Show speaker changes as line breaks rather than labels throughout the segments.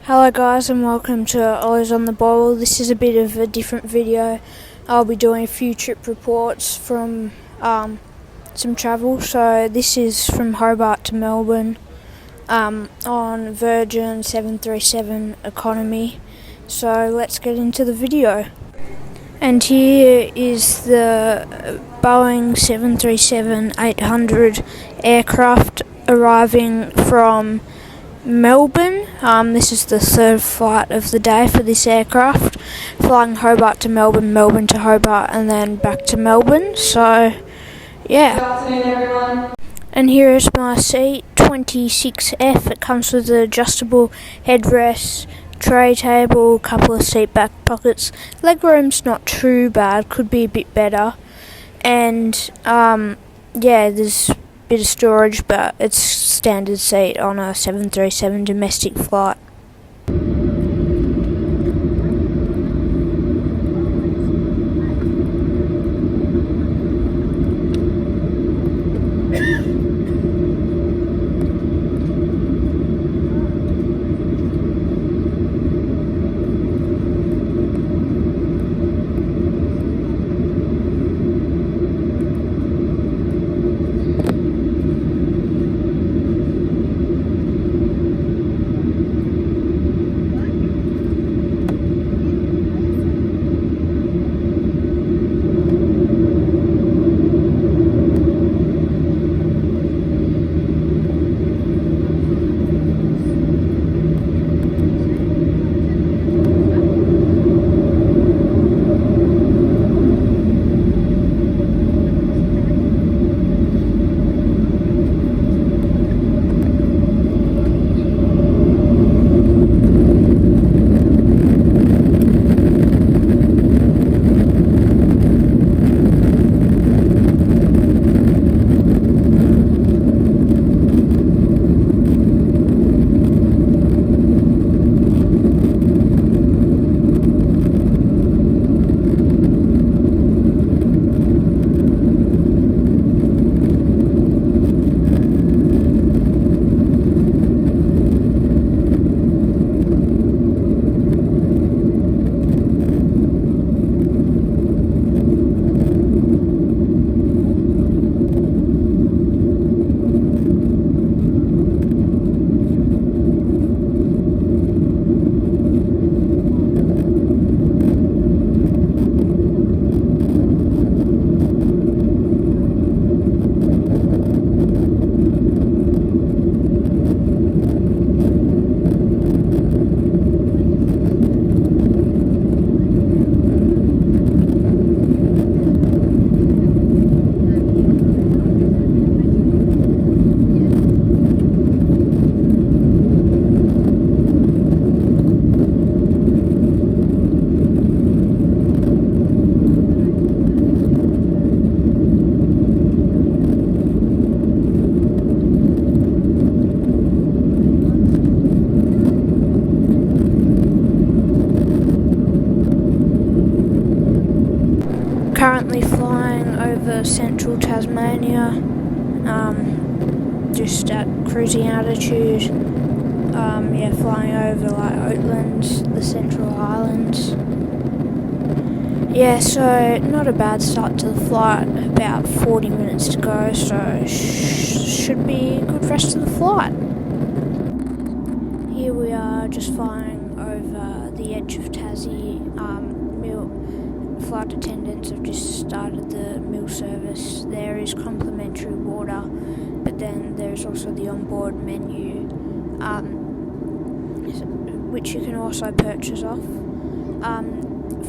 Hello guys and welcome to Always on the Ball. This is a bit of a different video. I'll be doing a few trip reports from some travel. So this is from Hobart to Melbourne on Virgin 737 economy. So let's get into the video. And here is the Boeing 737-800 aircraft arriving from Melbourne. This is the third flight of the day for this aircraft, flying Hobart to Melbourne, Melbourne to Hobart, and then back to Melbourne. So, yeah.
Good afternoon, everyone.
And here is my seat, 26F. It comes with an adjustable headrest, tray table, couple of seat back pockets. Leg room's not too bad, could be a bit better. And, there's bit of storage, but it's standard seat on a 737 domestic flight. Currently flying over central Tasmania, just at cruising altitude. Flying over like Oatlands, the Central Islands. Yeah, so not a bad start to the flight. About 40 minutes to go, so should be a good rest of the flight. Here we are, just flying over the edge of Tassie. Flight attendants have just started the meal service. There is complimentary water, but then there's also the onboard menu, which you can also purchase off.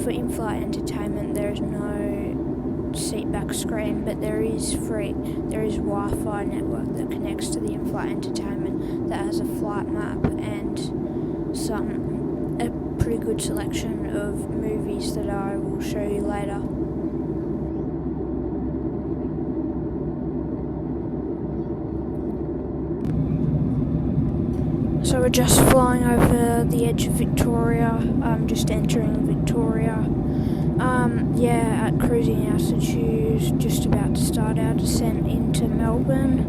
For in-flight entertainment, there is no seat-back screen, but there is Wi-Fi network that connects to the in-flight entertainment that has a flight map and a pretty good selection of movies that I will show you later. So we're just flying over the edge of Victoria, just entering Victoria. At cruising altitude, just about to start our descent into Melbourne.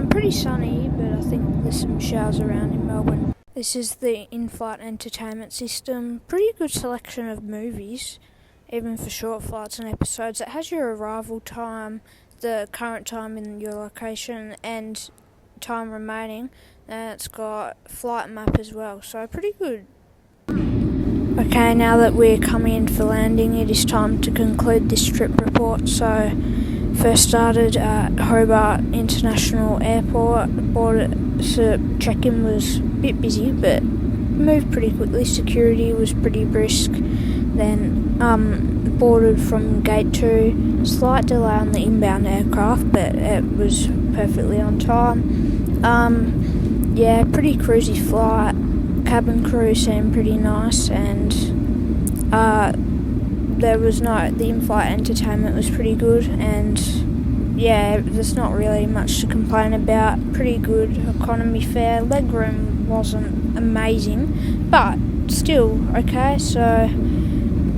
Pretty sunny, but I think there's some showers around in Melbourne. This is the in-flight entertainment system. Pretty good selection of movies, even for short flights and episodes. It has your arrival time, the current time in your location, and time remaining. And it's got flight map as well, so pretty good. Okay, now that we're coming in for landing, it is time to conclude this trip report. So, first started at Hobart International Airport. Check-in was a bit busy, but moved pretty quickly. Security was pretty brisk. Then boarded from gate 2. Slight delay on the inbound aircraft, but it was perfectly on time. Pretty cruisy flight. Cabin crew seemed pretty nice, and the in-flight entertainment was pretty good, and there's not really much to complain about. Pretty good economy fare. Legroom wasn't amazing, but still okay, so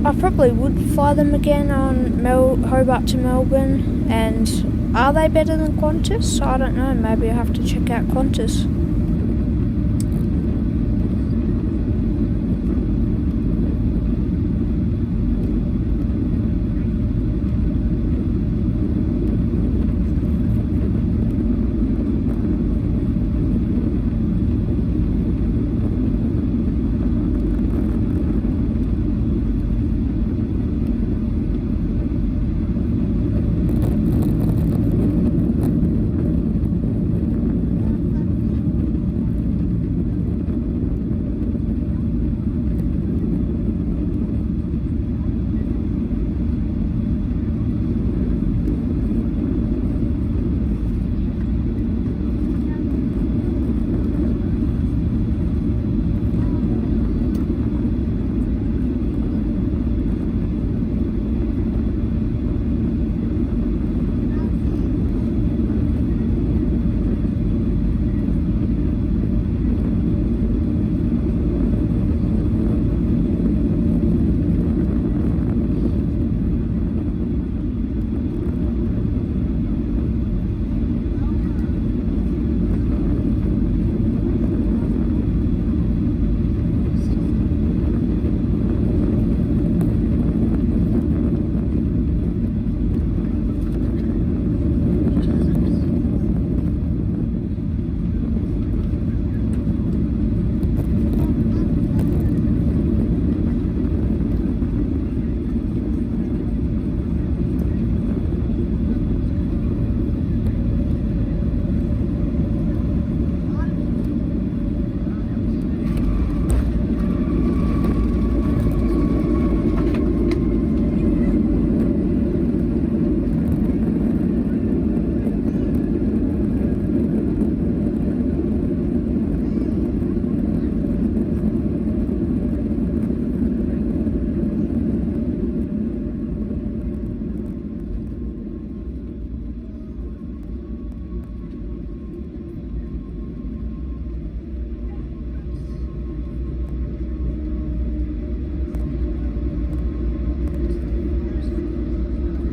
I probably would fly them again on Hobart to Melbourne. And are they better than Qantas? I don't know, maybe I have to check out Qantas.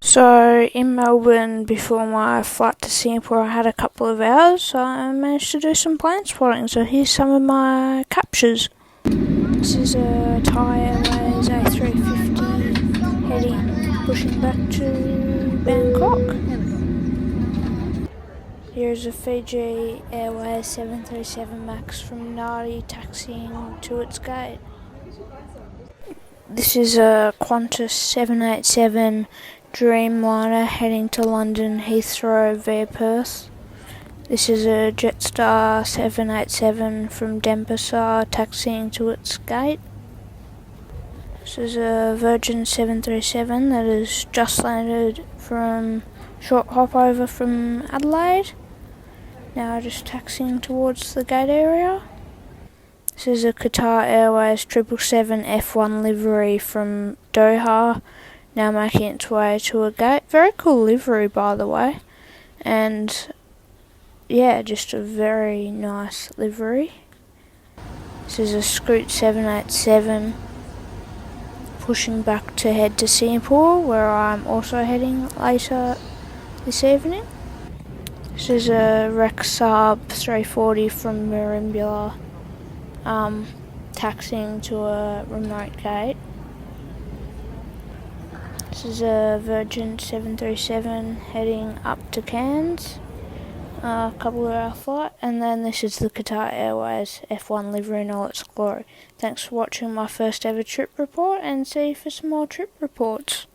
So in Melbourne, before my flight to Singapore, I had a couple of hours, so I managed to do some Planespotting. So here's some of my captures. This is a Thai Airways A350 pushing back to Bangkok. Here's a Fiji Airways 737 MAX from Nadi taxiing to its gate. This is a Qantas 787 Dreamliner heading to London Heathrow via Perth. This is a Jetstar 787 from Denpasar taxiing to its gate. This is a Virgin 737 that has just landed from short hop over from Adelaide. Now just taxiing towards the gate area. This is a Qatar Airways 777 F1 livery from Doha, now making its way to a gate. Very cool livery, by the way. And yeah, just a very nice livery. This is a Scoot 787 pushing back to head to Singapore, where I'm also heading later this evening. This is a Rexarb 340 from Merimbula, taxiing to a remote gate. This is a Virgin 737 heading up to Cairns, a couple of hour flight, and then this is the Qatar Airways F1 livery in all its glory. Thanks for watching my first ever trip report, and see you for some more trip reports.